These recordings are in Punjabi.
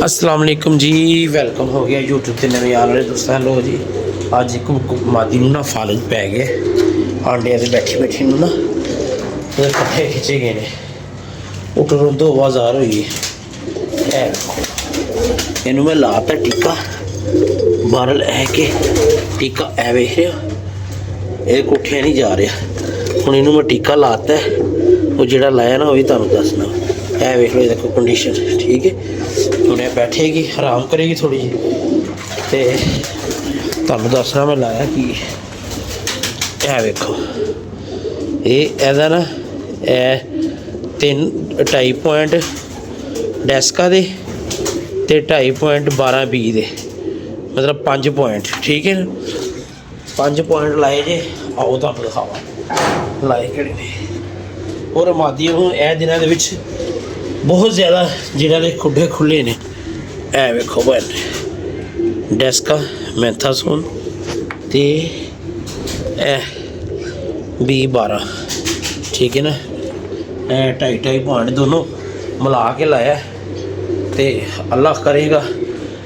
अस्सलाम वालेकुम जी, वेलकम हो गया यूट्यूब ਤੇ ਨਵੇਂ ਆਣ ਵਾਲੇ ਦੋਸਤਾਂ। ਲੋ ਜੀ ਅੱਜ ਇੱਕ ਮਾਦੀ ਨੂੰ ਨਾ ਫਾਲਜ ਪੈ ਗਏ ਆਂਡਿਆਂ ਦੇ ਬੈਠੀ ਨੂੰ ਨਾ ਉਹਦੇ ਪੱਠੇ ਖਿੱਚੇ ਗਏ ਨੇ। ਉੱਟਰੋਂ ਤੋਂ ਆਵਾਜ਼ਾਰ ਹੋਈ ਹੈ। ਇਹਨੂੰ ਮੈਂ ਲਾਤਾ ਟੀਕਾ ਬਾਹਰ ਲੈ ਕੇ, ਟੀਕਾ ਐ ਵੇਖ ਰਿਹਾ ਇਹ ਕੋਠਿਆਂ ਨਹੀਂ ਜਾ ਰਿਹਾ। ਹੁਣ ਇਹਨੂੰ ਮੈਂ ਟੀਕਾ ਲਾਤਾ, ਉਹ ਜਿਹੜਾ ਲਾਇਆ ਨਾ ਉਹ ਵੀ ਤੁਹਾਨੂੰ ਦੱਸਣਾ। ਇਹ ਵੇਖ ਲਓ, ਦੇਖੋ ਕੰਡੀਸ਼ਨ ठीक है। ਹੁਣ ਇਹ ਬੈਠੇਗੀ, ਆਰਾਮ ਕਰੇਗੀ ਥੋੜੀ ਜਿਹੀ ਤੇ ਤੁਹਾਨੂੰ ਦੱਸਣਾ ਮੈਂ ਲਾਇਆ ਕੀ। ਇਹ ਵੇਖੋ ਇਹ ਇਹਦਾ ਨਾ ਇਹ 2.5 ਪੁਆਇੰਟ ਡੈਸਕਾ ਦੇ ਤੇ 2.5 ਪੁਆਇੰਟ 12B ਦੇ, ਮਤਲਬ 5 ਪੁਆਇੰਟ। ਠੀਕ ਹੈ ਨਾ, 5 ਪੁਆਇੰਟ ਲਾਏ ਜੇ। ਆਓ ਤੁਹਾਨੂੰ ਦਿਖਾਵਾਂ ਲਾਏ ਕਿਹੜੇ ਨੇ। ਔਰ ਮਾਦੀ ਹੁਣ ਇਹ ਦਿਨਾਂ ਦੇ ਵਿੱਚ बहुत ज़्यादा जिन्हों के खुडे खुले ने। ए वेखो भैन डेस्का मैंथासोन ते B12, ठीक है ना। 2.5 पॉइंट दोनों मिला के लाया तो अल्लाह करेगा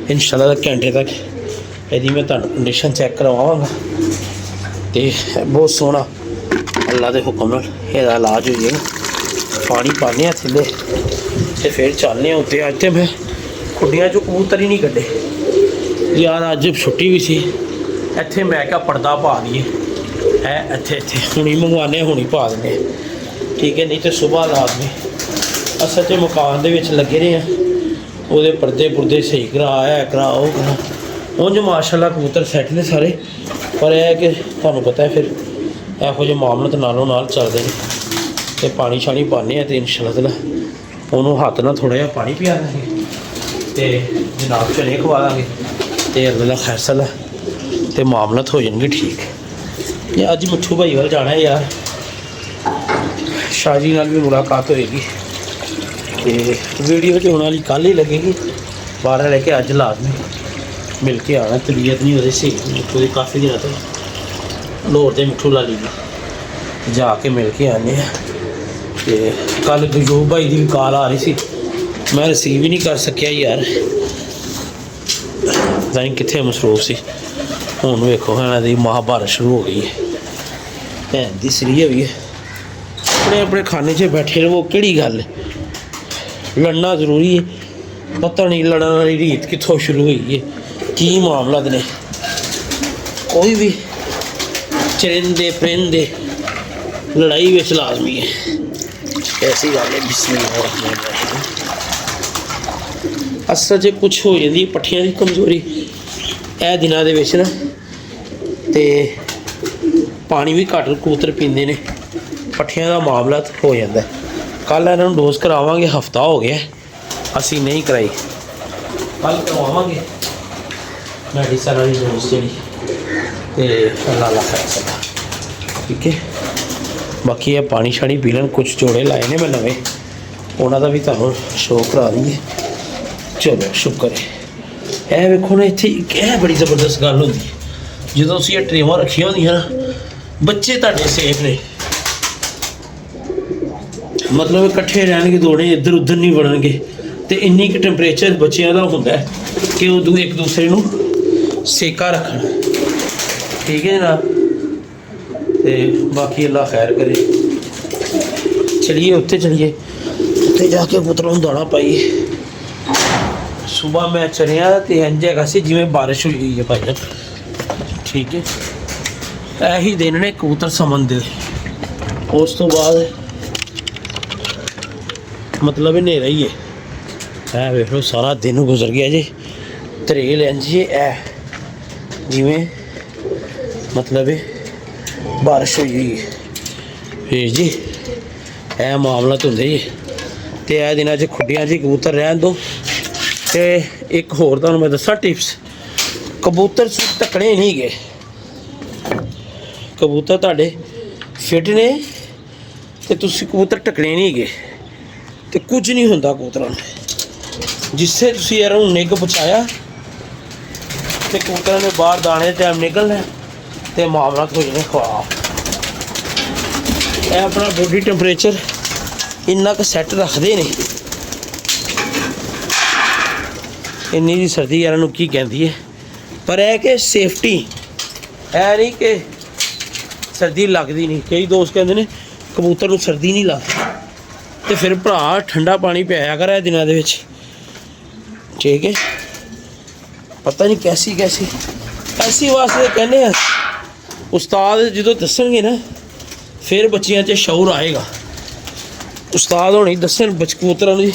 इंशाल्लाह घंटे तक यदि मैं तुहानू कंडीशन चैक करवावांगा तो बहुत सोहना अल्लाह के हुक्म नाल इहदा इलाज हो जाएगा। पानी पाने थल्ले तो फिर चलने उत्ते। अज तो मैं खुडियां चो कबूतर ही नहीं कड्डे यार, अज छुट्टी भी सी। इत्थे मैं क्या पर्दा पा दिए है, इत्थे इत्थे हुणी मंगवाने हुणी पा देने, ठीक है। नहीं तो सुबह लाजमी असल तो मकान दे विच लगे रहे हैं, वो पर्दे पुरदे सही करा करा वो करा। उंज माशाअल्लाह कबूतर सैट ने सारे, पर यह है कि तुहानू पता है फिर इहो जिहे मामले नालों नाल चलते हैं। तो पानी शानी पाने तो इंशाअल्लाह ताला ਉਹਨੂੰ ਹੱਥ ਨਾਲ ਥੋੜ੍ਹਾ ਜਿਹਾ ਪਾਣੀ ਪਿਆ ਦਾਂਗੇ ਅਤੇ ਜਨਾਬ ਚਨੇ ਖਵਾ ਦਾਂਗੇ ਅਤੇ ਅੱਲਾ ਖੈਰ ਸਲਾ ਅਤੇ ਮਾਮਲਤ ਹੋ ਜਾਣਗੇ ਠੀਕ। ਅਤੇ ਅੱਜ ਮਿੱਠੂ ਭਾਈ ਵੱਲ ਜਾਣਾ ਯਾਰ, ਸ਼ਾਹ ਜੀ ਨਾਲ ਵੀ ਮੁਲਾਕਾਤ ਹੋਏਗੀ ਅਤੇ ਵੀਡੀਓ 'ਚ ਹੋਣ ਵਾਲੀ ਕੱਲ੍ਹ ਹੀ ਲੱਗੇਗੀ। 12 ਲੈ ਕੇ ਅੱਜ ਲਾਜ਼ਮੀ ਮਿਲ ਕੇ ਆਉਣਾ। ਤਬੀਅਤ ਨਹੀਂ ਉਹਦੀ ਸਹੀ, ਮਿੱਠੂ ਦੀ ਕਾਫੀ ਦਿਨਾਂ ਤੋਂ ਲਾਹੌਰ ਦੇ ਮਿੱਠੂ ਲਾਲੀ ਦੀ ਜਾ ਕੇ ਮਿਲ ਕੇ ਆਉਂਦੇ ਹਾਂ। तो कल गुजूब भाई की भी कॉल आ रही थी, मैं रिसीव ही नहीं कर सकिया यार, पता नहीं कितने मसरूफ सी। हुण वेखो इन्हां दी महाभारत शुरू हो गई है, भैन दी सरी हुई है। अपने अपने खाने च बैठे रहो, किहड़ी गल लड़ना जरूरी है। पता नहीं लड़न वाली रीत कित्थों शुरू हुई है, की मामला ने। कोई भी चरिंदे परिंदे लड़ाई विच लाजमी है, ऐसी गल है। बिस्मिल्लाह असल च कुछ हो जाती पट्ठियां की कमजोरी ए दिनों के विच ना, तो पानी भी घट कबूतर पींदे ने, पट्ठियां का मामला हो जाता है। कल इन्हों डोज करावांगे, हफ्ता हो गया असी नहीं कराई, कल करवावांगे मेडिसन वाली डोज जी। तो अल्लाह खैर सका, ठीक है। बाकी ये पानी शानी पी लें। कुछ जोड़े लाए ने मैं नवे, उन्होंने भी तुहानू शो करा दीए। चलो शुक्र है। यह वेखो ना, इत्थे यह बड़ी जबरदस्त गल होंदी है जो तुसीं ये ट्रेवां रखियां होंदियां ना, बच्चे तुहाडे सेफ ने, मतलब इकट्ठे रहणगे, दौड़े इधर उधर नहीं वड़नगे। तो इन्नी क टैंपरेचर बच्चों का होंदा है कि वो एक दूसरे नू सेका रखण, ठीक है जनाब। तो बाकी अल्लाह खैर करे। चलिए उत्ते चलिए, उत्ते जाके पुत्रों दाना पाइए। सुबह मैं चलिया तो इंज हैगा सी जिवें बारिश हुई है भाई, ठीक है। यही दिन ने कबूतर समन दे। उस तो बाद मतलब हनेरा ही है। वेख लो सारा दिन गुजर गया जी, तरेल इंज है जिवें मतलब बारिश हुई फिर जी। यह मामला तो होंगे जी। तो यह दिनों च खुडियां जी कबूतर रहन दो। तो एक होर तुहानू मैं दसा टिप्स, कबूतर ढकने नहीं गए। कबूतर तुहाडे फिट ने तो तुसीं कबूतर ढकने नहीं गए तो कुछ नहीं होंदा कबूतरां नूं। जिससे तुसीं यार निग पहुँचाया तो कबूतरां ने बाहर दाने टाइम निकलना तो मामला हो जाए खराब। यह अपना बॉडी टैंपरेचर इन्ना क सैट रखते हैं ਇੰਨੀ ਦੀ ਸਰਦੀ ਇਹਨਾਂ ਨੂੰ ਕੀ ਕਹਿੰਦੀ ਹੈ। ਪਰ ਇਹ ਕਿ ਸੇਫਟੀ ਹੈ ਨਹੀਂ ਕਿ ਸਰਦੀ ਲੱਗਦੀ ਨਹੀਂ। ਕਈ ਦੋਸਤ ਕਹਿੰਦੇ ਨੇ ਕਬੂਤਰ ਨੂੰ ਸਰਦੀ ਨਹੀਂ ਲੱਗਦੀ, ਤੇ ਫਿਰ ਭਰਾ ਠੰਡਾ ਪਾਣੀ ਪਿਆਇਆ ਕਰ ਇਹ ਦਿਨਾਂ ਦੇ ਵਿੱਚ, ਠੀਕ ਹੈ। ਪਤਾ ਨਹੀਂ ਕੈਸੀ ਐਸੀ ਵਾਸਤੇ ਕਹਿੰਦੇ ਆ ਉਸਤਾਦ ਜਦੋਂ ਦੱਸਣਗੇ ਨਾ ਫਿਰ ਬੱਚਿਆਂ 'ਚ ਸ਼ੌਰ ਆਏਗਾ। ਉਸਤਾਦ ਹੋਣੀ ਦੱਸਣ ਕਬੂਤਰਾਂ ਨੂੰ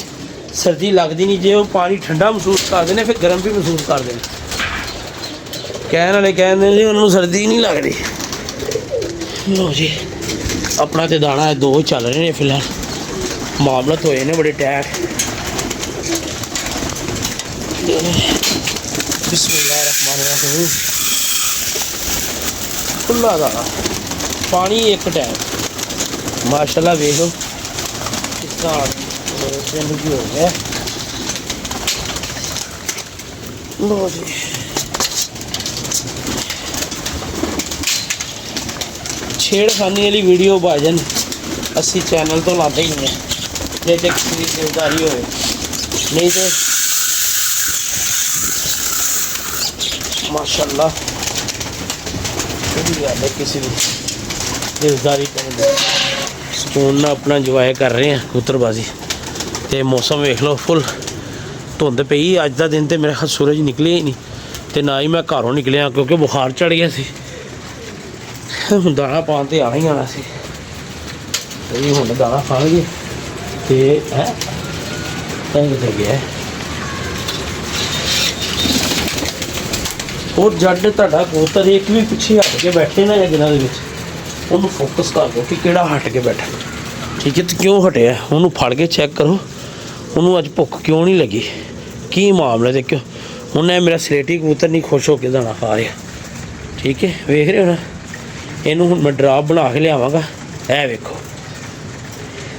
ਸਰਦੀ ਲੱਗਦੀ ਨਹੀਂ, ਜੇ ਉਹ ਪਾਣੀ ਠੰਡਾ ਮਹਿਸੂਸ ਕਰਦੇ ਨੇ ਫਿਰ ਗਰਮ ਵੀ ਮਹਿਸੂਸ ਕਰਦੇ ਨੇ। ਕਹਿਣ ਵਾਲੇ ਕਹਿੰਦੇ ਨੇ ਉਹਨਾਂ ਨੂੰ ਸਰਦੀ ਨਹੀਂ ਲੱਗਦੀ। ਲਓ ਜੀ ਆਪਣਾ ਤੇ ਦਾਣਾ ਇਹ 2 ਚੱਲ ਰਹੇ ਨੇ ਫਿਲਹਾਲ, ਮਾਮਲਤ ਹੋਏ ਨੇ ਬੜੇ ਟੈਕ। ਬਿਸਮਿल्लाह-रहमान-रहीम। ਖੁੱਲਾ ਦਾਣਾ ਪਾਣੀ ਇੱਕ ਟੈਮ ਮਾਸ਼ਾਅੱਲਾ ਵੇਖ ਲਓ ਕਿਸ ਤਰ੍ਹਾਂ ਦਿਨ ਕੀ ਹੋ ਗਿਆ। ਲਓ ਜੀ ਛੇੜਖਾਨੀ ਵਾਲੀ ਵੀਡੀਓ ਭਾਜਨ ਅਸੀਂ ਚੈਨਲ ਤੋਂ ਲਾਉਂਦੇ ਹੀ ਨਹੀਂ ਹੈ, ਜੇ ਤੇ ਕਿਸੇ ਦੀ ਜ਼ਿੰਮੇਵਾਰੀ ਹੋਵੇ, ਨਹੀਂ ਤੇ ਮਾਸ਼ਾਅੱਲਾ ਕਿਹੜੀ ਗੱਲ ਹੈ ਕਿਸੇ ਦੀ ਜ਼ਿੰਮੇਵਾਰੀ ਕਰਨ ਦੀ। ਸਕੂਨ ਨਾਲ ਆਪਣਾ ਇੰਜੋਏ ਕਰ ਰਹੇ ਹਾਂ ਕਬੂਤਰਬਾਜ਼ੀ। ਤੇ ਮੌਸਮ ਵੇਖ ਲਓ ਫੁੱਲ ਧੁੰਦ ਪਈ ਅੱਜ ਦਾ ਦਿਨ, ਤੇ ਮੇਰੇ ਖਿਆਲ ਸੂਰਜ ਨਿਕਲਿਆ ਹੀ ਨਹੀਂ, ਤੇ ਨਾ ਹੀ ਮੈਂ ਘਰੋਂ ਨਿਕਲਿਆ ਕਿਉਂਕਿ ਬੁਖਾਰ ਚੜ੍ਹ ਗਿਆ ਸੀ। ਹੁਣ ਦਾਣਾ ਪਾਉਣ ਤੇ ਆਉਣਾ ਹੀ ਆਉਣਾ ਸੀ, ਤੇ ਹੁਣ ਦਾਣਾ ਖਾਣਗੇ ਤੇ ਹੈ ਕਿੱਥੇ ਗਿਆ। ਉਹ ਜੱਡ ਤੁਹਾਡਾ ਕਬੂਤਰ ਇੱਕ ਵੀ ਪਿੱਛੇ ਹਟ ਕੇ ਬੈਠੇ ਨਾ ਦਿਨਾਂ ਦੇ ਵਿੱਚ, ਉਹਨੂੰ ਫੋਕਸ ਕਰ ਦਿਓ ਕਿ ਕਿਹੜਾ ਹਟ ਕੇ ਬੈਠਾ, ਠੀਕ ਹੈ। ਤੇ ਕਿਉਂ ਹਟਿਆ ਉਹਨੂੰ ਫੜ ਕੇ ਚੈੱਕ ਕਰੋ, ਉਹਨੂੰ ਅੱਜ ਭੁੱਖ ਕਿਉਂ ਨਹੀਂ ਲੱਗੀ, ਕੀ ਮਾਮਲਾ, ਤੇ ਕਿਉਂ ਹੁਣ ਇਹ ਮੇਰਾ ਸਲੇਟੀ ਕਬੂਤਰ ਨਹੀਂ ਖੁਸ਼ ਹੋ ਕੇ ਦਾਣਾ ਖਾ ਰਿਹਾ, ਠੀਕ ਹੈ। ਵੇਖ ਰਹੇ ਹੋ ਨਾ, ਇਹਨੂੰ ਹੁਣ ਮੈਂ ਡਰਾਪ ਬਣਾ ਕੇ ਲਿਆਵਾਂਗਾ। ਇਹ ਵੇਖੋ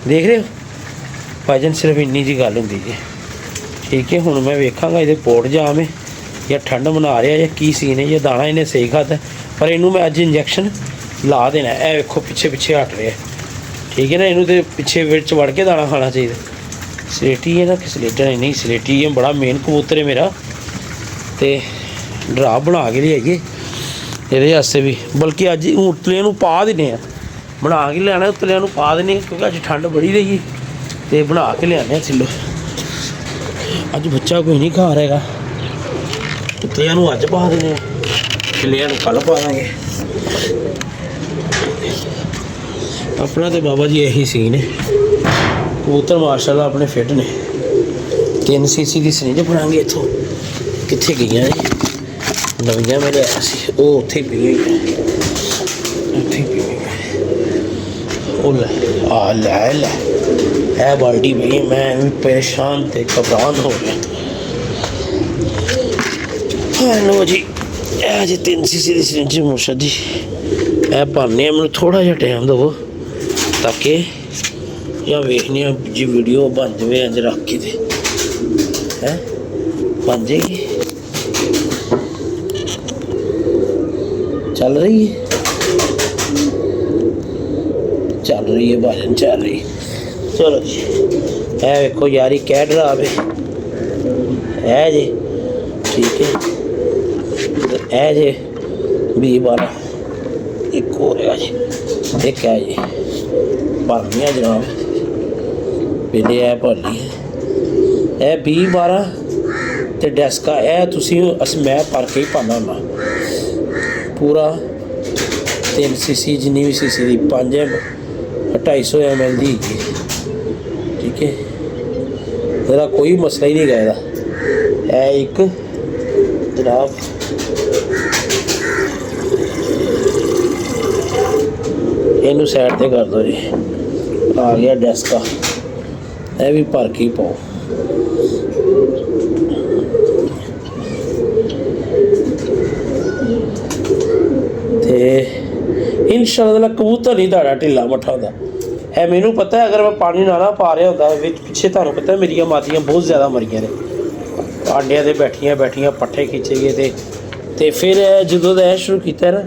ਦੇਖ ਰਹੇ ਹੋ ਭਾਜਨ, ਸਿਰਫ ਇੰਨੀ ਜਿਹੀ ਗੱਲ ਹੁੰਦੀ ਜੀ, ਠੀਕ ਹੈ। ਹੁਣ ਮੈਂ ਵੇਖਾਂਗਾ ਇਹਦੇ ਪੋਟ ਜਾਮ ਹੈ ਜਾਂ ਠੰਡ ਬਣਾ ਰਿਹਾ ਜਾਂ ਕੀ ਸੀਨ ਹੈ, ਜਾਂ ਦਾਣਾ ਇਹਨੇ ਸਹੀ ਖਾਧਾ, ਪਰ ਇਹਨੂੰ ਮੈਂ ਅੱਜ ਇੰਜੈਕਸ਼ਨ ਲਾ ਦੇਣਾ। ਇਹ ਵੇਖੋ ਪਿੱਛੇ ਹਟ ਰਿਹਾ, ਠੀਕ ਹੈ ਨਾ। ਇਹਨੂੰ ਤਾਂ ਪਿੱਛੇ ਵਿੱਚ ਵੜ ਕੇ ਦਾਣਾ ਖਾਣਾ ਚਾਹੀਦਾ। ਸਲੇਟੀ ਹੈ ਨਾ ਕਿ ਸਲੇਟਾ ਨਹੀਂ, ਸਲੇਟੀ ਹੈ, ਬੜਾ ਮੇਨ ਕਬੂਤਰ ਹੈ ਮੇਰਾ, ਤੇ ਡਰਾਪ ਬਣਾ ਕੇ ਲਿਆਈਏ ਇਹਦੇ ਵਾਸਤੇ ਵੀ। ਬਲਕਿ ਅੱਜ ਉਤਲਿਆਂ ਨੂੰ ਪਾ ਦਿੰਦੇ ਆ, ਬਣਾ ਕੇ ਲਿਆਣਾ ਉਤਲਿਆਂ ਨੂੰ ਪਾ ਦਿੰਦੇ, ਕਿਉਂਕਿ ਅੱਜ ਠੰਡ ਬੜੀ ਰਹੀ ਤੇ ਬਣਾ ਕੇ ਲਿਆਉਂਦੇ ਥੱਲੋਂ। ਅੱਜ ਬੱਚਾ ਕੋਈ ਨਹੀਂ ਖਾ ਰਹੇਗਾ, ਉਤਲਿਆਂ ਨੂੰ ਅੱਜ ਪਾ ਦਿੰਦੇ, ਕਿੱਲਿਆਂ ਨੂੰ ਕੱਲ੍ਹ ਪਾ ਦਾਂਗੇ। ਆਪਣਾ ਤੇ ਬਾਬਾ ਜੀ ਇਹੀ ਸੀਨ ਹੈ। ਕਬੂਤਰ ਮਾਸ਼ਾਅੱਲਾ ਆਪਣੇ ਫਿੱਟ ਨੇ। 3 ਸੀਸੀ ਦੀ ਸਰਿੰਜ ਬਣਾਂਗੇ ਇੱਥੋਂ, ਕਿੱਥੇ ਗਈਆਂ ਨੇ ਨਵੀਆਂ ਮੈਂ ਲਿਆਇਆ ਸੀ, ਉਹ ਉੱਥੇ ਹੀ ਪਈਆਂ ਹੀ, ਉੱਥੇ ਹੀ ਪਈਆਂ। ਉਹ ਲੈ ਇਹ ਬਾਲਟੀ ਪਈ, ਮੈਂ ਵੀ ਪਰੇਸ਼ਾਨ ਤੇ ਘਬਰਾਹਟ ਹੋ ਗਿਆ। ਲਓ ਜੀ ਇਹ ਜੀ 3 ਸੀਸੀ ਦੀ ਸਰਿੰਜ ਮੁਰਸ਼ਦ ਜੀ, ਇਹ ਭਰਨੇ ਮੈਨੂੰ ਥੋੜ੍ਹਾ ਜਿਹਾ ਟਾਈਮ ਦੇਵੋ ਤਾਂ ਕਿ ਜਾਂ ਵੇਖਦੇ ਹਾਂ ਜੀ ਵੀਡੀਓ ਬਣ ਜਾਵੇ ਅੱਜ ਰੱਖ ਕੇ, ਤੇ ਹੈ ਬਣ ਜਾਏਗੀ। ਚੱਲ ਰਹੀ ਹੈ ਭਾਜਨ, ਚੱਲ ਰਹੀ। ਚਲੋ ਜੀ ਇਹ ਵੇਖੋ ਯਾਰੀ ਕਹਿ ਡਰਾ ਵੇ ਹੈ ਜੀ, ਠੀਕ ਹੈ। ਇਹ ਜੇ 20-12 ਇੱਕ ਹੋ ਰਿਹਾ ਜੀ, ਇੱਕ ਹੈ ਜੀ ਭਰਨੀਆਂ ਜਨਾਬ, ਪਹਿਲੇ ਇਹ ਭਰ ਲਈ, ਇਹ 20-12 ਤੇ ਡੈਸਕਾ, ਇਹ ਤੁਸੀਂ ਮੈਂ ਭਰ ਕੇ ਹੀ ਪਾਉਂਦਾ ਹੁੰਦਾ ਪੂਰਾ 3 ਸੀਸੀ, ਜਿੰਨੀ ਵੀ ਸੀਸੀ ਦੀ 250 ml ਦੀ ਹੈਗੀ, ਠੀਕ ਹੈ। ਇਹਦਾ ਕੋਈ ਮਸਲਾ ਹੀ ਨਹੀਂ ਗਾ ਇਹਦਾ। ਇਹ ਇੱਕ ਜਨਾਬ ਇਹਨੂੰ ਸਾਈਡ ਤੇ ਕਰ ਦਿਓ ਜੀ, ਆ ਗਿਆ ਡੈਸਕਾ, ਇਹ ਵੀ ਭਰ ਕੇ ਹੀ ਪਾਓ। ਤੇ ਇਨਸ਼ਾਅੱਲਾ ਕਬੂਤਰ ਨਹੀਂ ਤੁਹਾਡਾ ਢਿੱਲਾ ਮੱਠਾ ਹੁੰਦਾ। ਇਹ ਮੈਨੂੰ ਪਤਾ ਹੈ, ਅਗਰ ਮੈਂ ਪਾਣੀ ਨਾ ਪਾ ਰਿਹਾ ਹੁੰਦਾ ਵਿੱਚ ਪਿੱਛੇ, ਤੁਹਾਨੂੰ ਪਤਾ ਮੇਰੀਆਂ ਮਾਦੀਆਂ ਬਹੁਤ ਜ਼ਿਆਦਾ ਮਰੀਆਂ ਨੇ, ਆਂਡਿਆਂ ਦੇ ਬੈਠੀਆਂ ਪੱਠੇ ਖਿੱਚੇ ਗਏ, ਤੇ ਫਿਰ ਜਦੋਂ ਦਾ ਇਹ ਸ਼ੁਰੂ ਕੀਤਾ ਨਾ,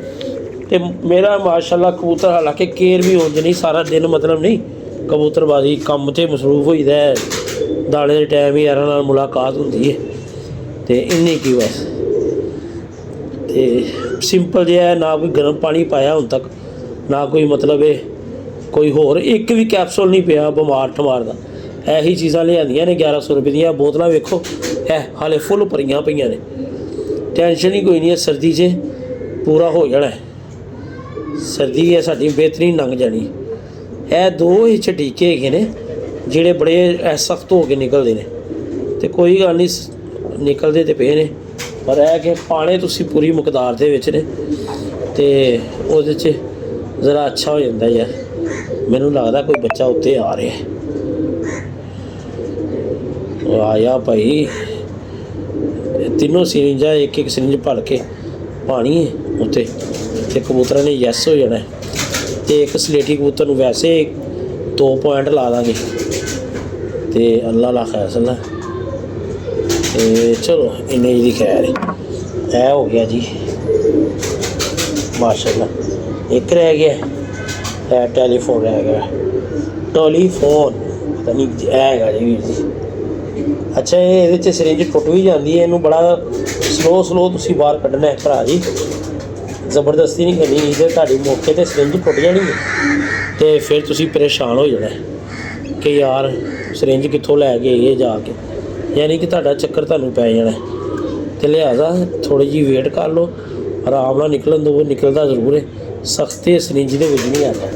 ਤੇ ਮੇਰਾ ਮਾਸ਼ਾਅੱਲਾ ਕਬੂਤਰ, ਹਾਲਾਂਕਿ ਕੇਅਰ ਵੀ ਹੁੰਦੀ ਨਹੀਂ ਸਾਰਾ ਦਿਨ, ਮਤਲਬ ਨਹੀਂ ਕਬੂਤਰਬਾਜ਼ੀ ਕੰਮ 'ਤੇ ਮਸਰੂਫ ਹੋਈਦਾ, ਦਾਣੇ ਦੇ ਟਾਈਮ ਹੀ ਯਾਰਾਂ ਨਾਲ ਮੁਲਾਕਾਤ ਹੁੰਦੀ ਹੈ, ਤੇ ਇੰਨੀ ਕੀ ਬਸ। ਤੇ ਸਿੰਪਲ ਜਿਹਾ, ਨਾ ਕੋਈ ਗਰਮ ਪਾਣੀ ਪਾਇਆ ਹੁਣ ਤੱਕ, ਨਾ ਕੋਈ ਮਤਲਬ ਇਹ ਕੋਈ ਹੋਰ ਇੱਕ ਵੀ ਕੈਪਸੂਲ ਨਹੀਂ ਪਿਆ ਬਿਮਾਰ ਠਮਾਰ ਦਾ। ਇਹੀ ਚੀਜ਼ਾਂ ਲਿਆਂਦੀਆਂ ਨੇ 1100 ਰੁਪਏ ਦੀਆਂ। ਬੋਤਲਾਂ ਵੇਖੋ ਇਹ ਹਾਲੇ ਫੁੱਲ ਭਰੀਆਂ ਪਈਆਂ ਨੇ। ਟੈਨਸ਼ਨ ਹੀ ਕੋਈ ਨਹੀਂ ਹੈ, ਸਰਦੀ 'ਚ ਪੂਰਾ ਹੋ ਜਾਣਾ। ਸਰਦੀ ਹੈ ਸਾਡੀ ਬਿਹਤਰੀਨ ਲੰਘ ਜਾਣੀ। ਇਹ ਦੋ ਹੀ ਟੀਕੇ ਹੈਗੇ ਨੇ ਜਿਹੜੇ ਬੜੇ ਸਖਤ ਹੋ ਕੇ ਨਿਕਲਦੇ ਨੇ, ਤੇ ਕੋਈ ਗੱਲ ਨਹੀਂ, ਨਿਕਲਦੇ ਤੇ ਪਏ ਨੇ, ਪਰ ਇਹ ਕਿ ਪਾਣੇ ਤੁਸੀਂ ਪੂਰੀ ਮਿਕਦਾਰ ਦੇ ਵਿੱਚ ਨੇ ਤੇ ਉਹਦੇ 'ਚ ਜ਼ਰਾ ਅੱਛਾ ਹੋ ਜਾਂਦਾ ਯਾਰ। ਮੈਨੂੰ ਲੱਗਦਾ ਕੋਈ ਬੱਚਾ ਉੱਤੇ ਆ ਰਿਹਾ। ਆਇਆ ਭਾਈ, ਤਿੰਨੋਂ ਸਿਰਿੰਜਾਂ ਇੱਕ ਸਿਰਿੰਜ ਭਰ ਕੇ ਪਾਣੀ ਹੈ ਉੱਤੇ, ਤੇ ਕਬੂਤਰਾਂ ਨੇ ਯੈਸ ਹੋ ਜਾਣਾ। ਤੇ ਇੱਕ ਸਲੇਟੀ ਕਬੂਤਰ ਨੂੰ ਵੈਸੇ 2 ਪੁਆਇੰਟ ਲਾ ਦਾਂਗੇ ਤੇ ਅੱਲਾ ਲਾ ਫੈਸਲਾ। ਤੇ ਚਲੋ ਇੰਨੇ ਦੀ ਖੈਰ ਇਹ ਹੋ ਗਿਆ ਜੀ ਮਾਸ਼ਾਅੱਲਾ। ਇੱਕ ਰਹਿ ਗਿਆ, ਇਹ ਟੈਲੀਫੋਨ ਰਹਿ ਗਿਆ। ਟੈਲੀਫੋਨ ਪਤਾ ਨਹੀਂ ਇਹ ਹੈਗਾ ਜੀ ਵੀਰ ਜੀ। ਅੱਛਾ, ਇਹਦੇ 'ਚ ਸਿਰਿੰਜ ਟੁੱਟ ਵੀ ਜਾਂਦੀ ਹੈ, ਇਹਨੂੰ ਬੜਾ ਸਲੋ ਤੁਸੀਂ ਬਾਹਰ ਕੱਢਣਾ ਹੈ ਭਰਾ ਜੀ, ਜ਼ਬਰਦਸਤੀ ਨਹੀਂ ਕਰਨੀ। ਇਹਦੇ ਤੁਹਾਡੀ ਮੌਕੇ 'ਤੇ ਸਿਰਿੰਜ ਟੁੱਟ ਜਾਣੀ ਹੈ ਤੇ ਫਿਰ ਤੁਸੀਂ ਪਰੇਸ਼ਾਨ ਹੋ ਜਾਣਾ ਕਿ ਯਾਰ ਸਿਰਿੰਜ ਕਿੱਥੋਂ ਲੈ ਕੇ ਆਈਏ ਜਾ ਕੇ, ਯਾਨੀ ਕਿ ਤੁਹਾਡਾ ਚੱਕਰ ਤੁਹਾਨੂੰ ਪੈ ਜਾਣਾ। ਤੇ ਲਿਹਾਜ਼ਾ ਥੋੜ੍ਹੀ ਜਿਹੀ ਵੇਟ ਕਰ ਲਓ, ਆਰਾਮ ਨਾਲ ਨਿਕਲਣ ਦਿਓ। ਨਿਕਲਦਾ ਜ਼ਰੂਰ ਹੈ, ਸਖਤੀ ਸਿਰਿੰਜ ਦੇ ਵਿੱਚ ਨਹੀਂ ਆਉਂਦਾ।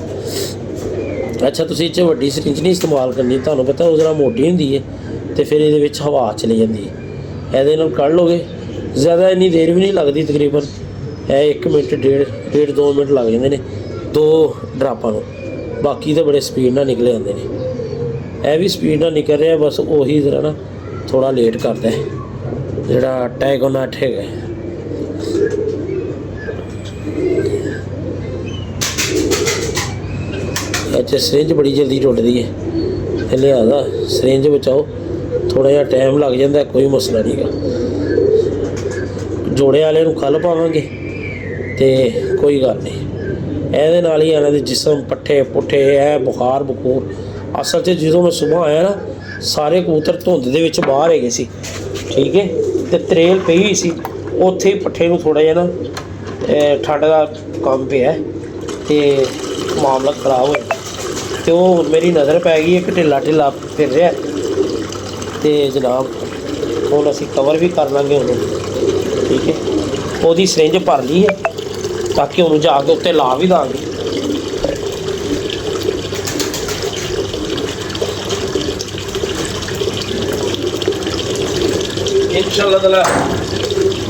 ਅੱਛਾ, ਤੁਸੀਂ ਇਹ 'ਚ ਵੱਡੀ ਸਿਰਿੰਜ ਨਹੀਂ ਇਸਤੇਮਾਲ ਕਰਨੀ, ਤੁਹਾਨੂੰ ਪਤਾ ਉਹ ਜ਼ਰਾ ਮੋਟੀ ਹੁੰਦੀ ਹੈ ਤੇ ਫਿਰ ਇਹਦੇ ਵਿੱਚ ਹਵਾ ਚਲੀ ਜਾਂਦੀ ਹੈ। ਇਹਦੇ ਨਾਲ ਕੱਢ ਲਓਗੇ, ਜ਼ਿਆਦਾ ਇੰਨੀ ਦੇਰ ਵੀ ਨਹੀਂ ਲੱਗਦੀ, ਤਕਰੀਬਨ ਇਹ 1 ਮਿੰਟ ਡੇਢ 2 ਮਿੰਟ ਲੱਗ ਜਾਂਦੇ ਨੇ 2 ਡਰਾਪਾਂ ਨੂੰ। ਬਾਕੀ ਤਾਂ ਬੜੇ ਸਪੀਡ ਨਾਲ ਨਿਕਲੇ ਜਾਂਦੇ ਨੇ। ਇਹ ਵੀ ਸਪੀਡ ਨਾਲ ਨਿਕਲ ਰਿਹਾ, ਬਸ ਉਹੀ ਜ਼ਰਾ ਨਾ ਥੋੜ੍ਹਾ ਲੇਟ ਕਰਦਾ ਜਿਹੜਾ ਟੈਗੋਨਾਟ ਹੈਗਾ। ਅੱਛਾ, ਸਿਰਿੰਜ ਬੜੀ ਜਲਦੀ ਟੁੱਟਦੀ ਹੈ, ਲਿਹਾਜ਼ਾ ਸਿਰਿੰਜ ਬਚਾਓ। ਥੋੜ੍ਹਾ ਜਿਹਾ ਟਾਈਮ ਲੱਗ ਜਾਂਦਾ, ਕੋਈ ਮਸਲਾ ਨਹੀਂ ਗਾ। ਜੋੜੇ ਵਾਲੇ ਨੂੰ ਕੱਲ੍ਹ ਪਾਵਾਂਗੇ ਤੇ ਕੋਈ ਗੱਲ ਨਹੀਂ। ਇਹਦੇ ਨਾਲ ਹੀ ਇਹਨਾਂ ਦੇ ਜਿਸਮ ਪੱਠੇ ਪੁੱਠੇ ਬੁਖਾਰ ਬਖੂਰ। ਅਸਲ 'ਚ ਜਦੋਂ ਮੈਂ ਸੁਬਾਹ ਆਇਆ ਨਾ, ਸਾਰੇ ਕਬੂਤਰ ਧੁੰਦ ਦੇ ਵਿੱਚ ਬਾਹਰ ਹੈਗੇ ਸੀ, ਠੀਕ ਹੈ, ਤੇ ਤਰੇਲ ਪਈ ਹੋਈ ਸੀ ਉੱਥੇ ਹੀ। ਪੱਠੇ ਨੂੰ ਥੋੜ੍ਹਾ ਜਿਹਾ ਨਾ ਠੰਡ ਦਾ ਕੰਮ ਪਿਆ ਤੇ ਮਾਮਲਾ ਖਰਾਬ ਹੋਇਆ। ਤੇ ਉਹ ਹੁਣ ਮੇਰੀ ਨਜ਼ਰ ਪੈ ਗਈ, ਇੱਕ ਢਿੱਲਾ ਫਿਰ ਰਿਹਾ ਤੇ ਜਨਾਬ ਹੁਣ ਅਸੀਂ ਕਵਰ ਵੀ ਕਰ ਲਾਂਗੇ ਉਹਨੂੰ, ਠੀਕ ਹੈ। ਉਹਦੀ ਸਿਰਿੰਜ ਭਰ ਲਈ ਹੈ ਤਾਂ ਕਿ ਉਹਨੂੰ ਜਾ ਕੇ ਉੱਤੇ ਲਾ ਵੀ ਦਾਂਗੇ। ਇੰਸ਼ਾਅੱਲਾ ਤਾਲਾ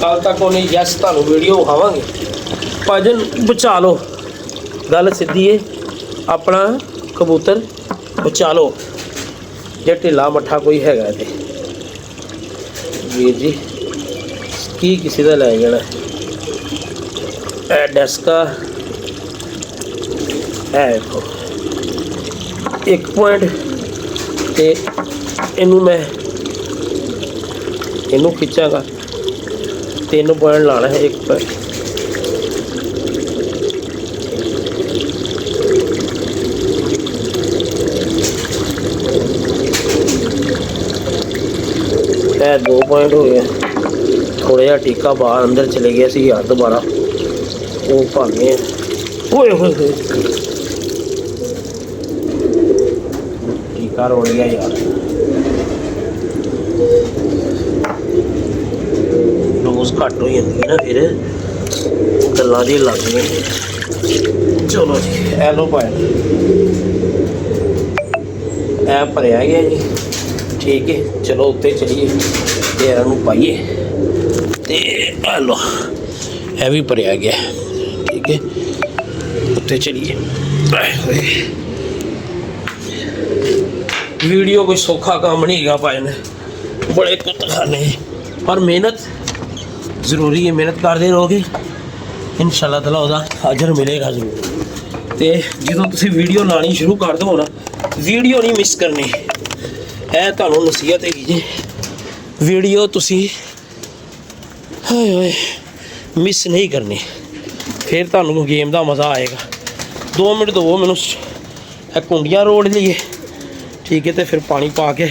ਕੱਲ੍ਹ ਤੱਕ ਉਹਨੇ ਯੈਸ ਤੁਹਾਨੂੰ ਵੀਡੀਓ ਵਿਖਾਵਾਂਗੇ। ਭਾਜਨ ਬਚਾ ਲਓ, ਗੱਲ ਸਿੱਧੀ ਹੈ, ਆਪਣਾ ਕਬੂਤਰ ਬਚਾ ਲਓ ਜੇ ਢਿੱਲਾ ਮੱਠਾ ਕੋਈ ਹੈਗਾ ਤੇ ਵੀਰ ਜੀ ਕੀ ਕਿਸੇ ਦਾ ਲੈ ਜਾਣਾ। ਇਹ ਡੈਸਕਾ ਹੈ ਦੇਖੋ 1 ਪੁਆਇੰਟ, ਤੇ ਇਹਨੂੰ ਮੈਂ ਇਹਨੂੰ ਖਿੱਚਾਂਗਾ 3 ਪੁਆਇੰਟ ਲਾਣਾ ਹੈ। 1 ਪੁਆਇੰਟ ਇਹ 2 ਪੁਆਇੰਟ ਹੋ ਗਿਆ। ਥੋੜ੍ਹਾ ਜਿਹਾ ਟੀਕਾ ਬਾਹਰ ਅੰਦਰ ਚਲੇ ਗਿਆ ਸੀ ਯਾਰ, ਦੁਬਾਰਾ ਉਹ ਭਾਵੇਂ ਓਏ ਹੋਏ ਹੋਏ ਟੀਕਾ ਰੋੜ ਗਿਆ ਯਾਰ। ਡੋਜ਼ ਘੱਟ ਹੋ ਜਾਂਦੀ ਹੈ ਨਾ, ਫਿਰ ਗੱਲਾਂ ਦੀ ਲੱਗਦੀਆਂ। ਚਲੋ ਜੀ, ਇਹ ਲਓ ਭਾਈ, ਇਹ ਭਰਿਆ ਗਿਆ ਜੀ, ਠੀਕ ਹੈ। ਚਲੋ ਉੱਤੇ ਚਲੀਏ ਤੇ ਇਹਨਾਂ ਨੂੰ ਪਾਈਏ ਤੇ ਆ ਲਓ ਇਹ ਵੀ ਭਰਿਆ ਗਿਆ, ਠੀਕ ਹੈ। ਉੱਤੇ ਚਲੀਏ। ਵੀਡੀਓ ਕੋਈ ਸੌਖਾ ਕੰਮ ਨਹੀਂ ਹੈਗਾ ਭਾਈ ਨੇ, ਬੜੇ ਕੁੱਤਖਾਨੇ, ਪਰ ਮਿਹਨਤ ਜ਼ਰੂਰੀ ਹੈ। ਮਿਹਨਤ ਕਰਦੇ ਰਹੋਗੇ ਇਨਸ਼ਾਅੱਲਾ ਤਾਲਾ ਉਹਦਾ ਅਜਰ ਮਿਲੇਗਾ ਜ਼ਰੂਰ। ਤੇ ਜਦੋਂ ਤੁਸੀਂ ਵੀਡੀਓ ਲਾਣੀ ਸ਼ੁਰੂ ਕਰ ਦਿਓ ਨਾ, ਵੀਡੀਓ ਨਹੀਂ ਮਿਸ ਕਰਨੀ। ਇਹ ਤੁਹਾਨੂੰ ਨਸੀਹਤ ਹੈਗੀ ਜੀ, ਵੀਡੀਓ ਤੁਸੀਂ ਹਾਏ ਹੋਏ ਮਿਸ ਨਹੀਂ ਕਰਨੀ, ਫਿਰ ਤੁਹਾਨੂੰ ਗੇਮ ਦਾ ਮਜ਼ਾ ਆਏਗਾ। 2 ਮਿੰਟ ਦਿਓ ਮੈਨੂੰ, ਇਹ ਕੁੰਡੀਆਂ ਰੋੜ ਲਈਏ, ਠੀਕ ਹੈ, ਤੇ ਫਿਰ ਪਾਣੀ ਪਾ ਕੇ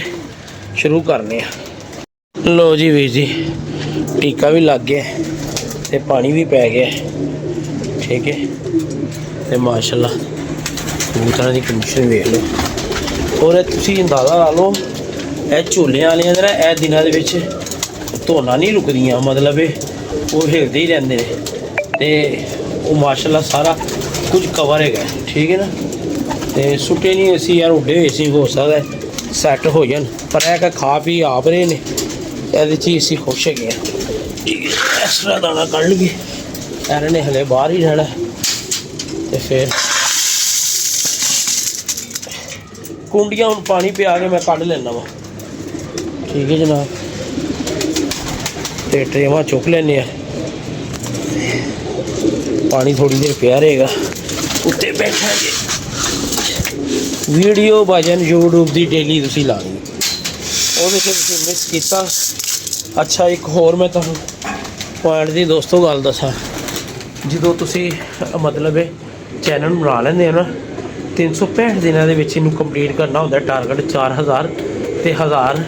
ਸ਼ੁਰੂ ਕਰਨੇ ਆ। ਲਓ ਜੀ ਵੀਰ ਜੀ, ਟੀਕਾ ਵੀ ਲੱਗ ਗਿਆ ਤੇ ਪਾਣੀ ਵੀ ਪੈ ਗਿਆ, ਠੀਕ ਹੈ। ਤੇ ਮਾਸ਼ਾਅੱਲਾ ਕਬੂਤਰਾਂ ਦੀ ਕੰਡੀਸ਼ਨ ਵੇਖ ਲਓ। ਔਰ ਤੁਸੀਂ ਅੰਦਾਜ਼ਾ ਲਾ ਲਓ ਇਹ ਝੋਲਿਆਂ ਵਾਲਿਆਂ ਦੇ ਨਾ ਇਹ ਦਿਨਾਂ ਦੇ ਵਿੱਚ ਧੋਣਾ ਨਹੀਂ ਰੁਕਦੀਆਂ, ਮਤਲਬ ਉਹ ਹਿਲਦੇ ਹੀ ਰਹਿੰਦੇ ਨੇ ਤੇ ਉਹ ਮਾਸ਼ਾਅੱਲਾ ਸਾਰਾ ਕੁਝ ਕਵਰ ਹੈਗਾ, ਠੀਕ ਹੈ ਨਾ। ਤੇ ਸੁੱਟੇ ਨਹੀਂ ਅਸੀਂ ਯਾਰ, ਉੱਡੇ ਹੋਏ ਸੀ, ਹੋ ਸਕਦਾ ਸੈੱਟ ਹੋ ਜਾਣ, ਪਰ ਇਹ ਕਿ ਖਾ ਪੀ ਆਪ ਰਹੇ ਨੇ, ਇਹਦੇ 'ਚ ਹੀ ਅਸੀਂ ਖੁਸ਼ ਹੈਗੇ ਆ। ਇਸ ਤਰ੍ਹਾਂ ਦਾਣਾ ਕੱਢ ਲਈਏ, ਇਹਨਾਂ ਨੇ ਹਲੇ ਬਾਹਰ ਹੀ ਰਹਿਣਾ ਤੇ ਫਿਰ ਕੁੰਡੀਆਂ ਹੁਣ ਪਾਣੀ ਪਿਆ ਕੇ ਮੈਂ ਕੱਢ ਲੈਣਾ ਵਾ, ਠੀਕ ਹੈ ਜਨਾਬ। ਤੇ ਟਰੇਵਾਂ ਚੁੱਕ ਲੈਂਦੇ ਆ, ਪਾਣੀ ਥੋੜੀ ਦੇਰ ਪਿਆ ਰਹੇਗਾ। ਉੱਤੇ ਬੈਠਾਂਗੇ, ਵੀਡੀਓ ਭਾਜਨ YouTube ਦੀ ਡੇਲੀ ਤੁਸੀਂ ਲਾਣੀ, ਉਹਦੇ 'ਚ ਤੁਸੀਂ ਮਿਸ ਕੀਤਾ। ਅੱਛਾ ਇੱਕ ਹੋਰ ਮੈਂ ਤੁਹਾਨੂੰ ਪੁਆਇੰਟ ਦੀ ਦੋਸਤੋ ਗੱਲ ਦੱਸਾਂ, ਜਦੋਂ ਤੁਸੀਂ ਮਤਲਬ ਚੈਨਲ ਨੂੰ ਬਣਾ ਲੈਂਦੇ ਹੋ ਨਾ, 365 ਦਿਨਾਂ ਦੇ ਵਿੱਚ ਇਹਨੂੰ ਕੰਪਲੀਟ ਕਰਨਾ ਹੁੰਦਾ ਟਾਰਗੇਟ 4000 ਤੇ 1000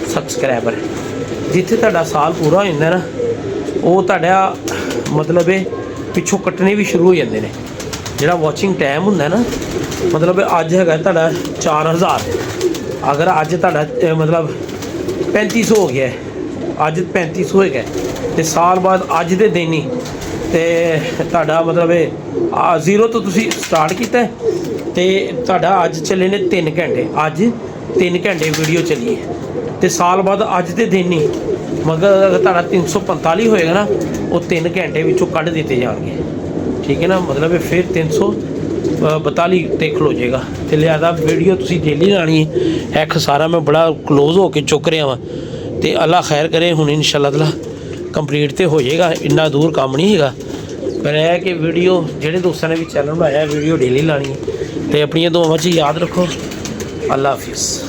ਸਬਸਕ੍ਰਾਈਬਰ। ਜਿੱਥੇ ਤੁਹਾਡਾ ਸਾਲ ਪੂਰਾ ਹੋ ਜਾਂਦਾ ਨਾ, ਉਹ ਤੁਹਾਡਾ ਮਤਲਬ ਪਿੱਛੋਂ ਕੱਟਣੇ ਵੀ ਸ਼ੁਰੂ ਹੋ ਜਾਂਦੇ ਨੇ। ਜਿਹੜਾ ਵਾਚਿੰਗ ਟਾਈਮ ਹੁੰਦਾ ਨਾ, ਮਤਲਬ ਅੱਜ ਹੈਗਾ ਤੁਹਾਡਾ 4000, ਅਗਰ ਅੱਜ ਤੁਹਾਡਾ ਮਤਲਬ 3500 ਹੋ ਗਿਆ, ਅੱਜ 3500 ਹੈਗਾ ਤੇ ਸਾਲ ਬਾਅਦ ਅੱਜ ਦੇ ਦਿਨ ਹੀ ਤੇ ਤੁਹਾਡਾ ਮਤਲਬ ਜ਼ੀਰੋ ਤੋਂ ਤੁਸੀਂ ਸਟਾਰਟ ਕੀਤਾ ਤੇ ਤੁਹਾਡਾ ਅੱਜ ਚੱਲੇ ਨੇ 3 ਘੰਟੇ, ਅੱਜ 3 ਘੰਟੇ ਵੀਡੀਓ ਚੱਲੀ ਹੈ ਤੇ ਸਾਲ ਬਾਅਦ ਅੱਜ ਦੇ ਦਿਨ ਹੀ, ਮਗਰ ਅਗਰ ਤੁਹਾਡਾ 345 ਹੋਏਗਾ ਨਾ, ਉਹ 3 ਘੰਟੇ ਵਿੱਚੋਂ ਕੱਢ ਦਿੱਤੇ ਜਾਣਗੇ, ਠੀਕ ਹੈ ਨਾ। ਮਤਲਬ ਫਿਰ 342 ਤੇ ਖਲੋ ਜਾਏਗਾ। ਤੇ ਲਿਆਦਾ ਵੀਡੀਓ ਤੁਸੀਂ ਡੇਲੀ ਲਾਣੀ ਹੈ। ਇਹ ਖਸਾਰਾ ਮੈਂ ਬੜਾ ਕਲੋਜ਼ ਹੋ ਕੇ ਚੁੱਕ ਰਿਹਾ ਵਾਂ ਤੇ ਅੱਲਾ ਖੈਰ ਕਰੇ, ਹੁਣ ਇਨਸ਼ਾਅੱਲਾ ਤਾਲਾ ਕੰਪਲੀਟ ਤੇ ਹੋ ਜਾਏਗਾ, ਇੰਨਾ ਦੂਰ ਕੰਮ ਨਹੀਂ ਹੈਗਾ। ਪਰ ਇਹ ਕਿ ਵੀਡੀਓ ਜਿਹੜੇ ਦੋਸਤਾਂ ਨੇ ਵੀ ਚੈਨਲ ਬਣਾਇਆ, ਵੀਡੀਓ ਡੇਲੀ ਲਾਣੀ ਹੈ। ਤੇ ਆਪਣੀਆਂ ਦੁਆਵਾਂ 'ਚ ਯਾਦ ਰੱਖੋ। ਅੱਲਾ ਹਾਫਿਜ਼।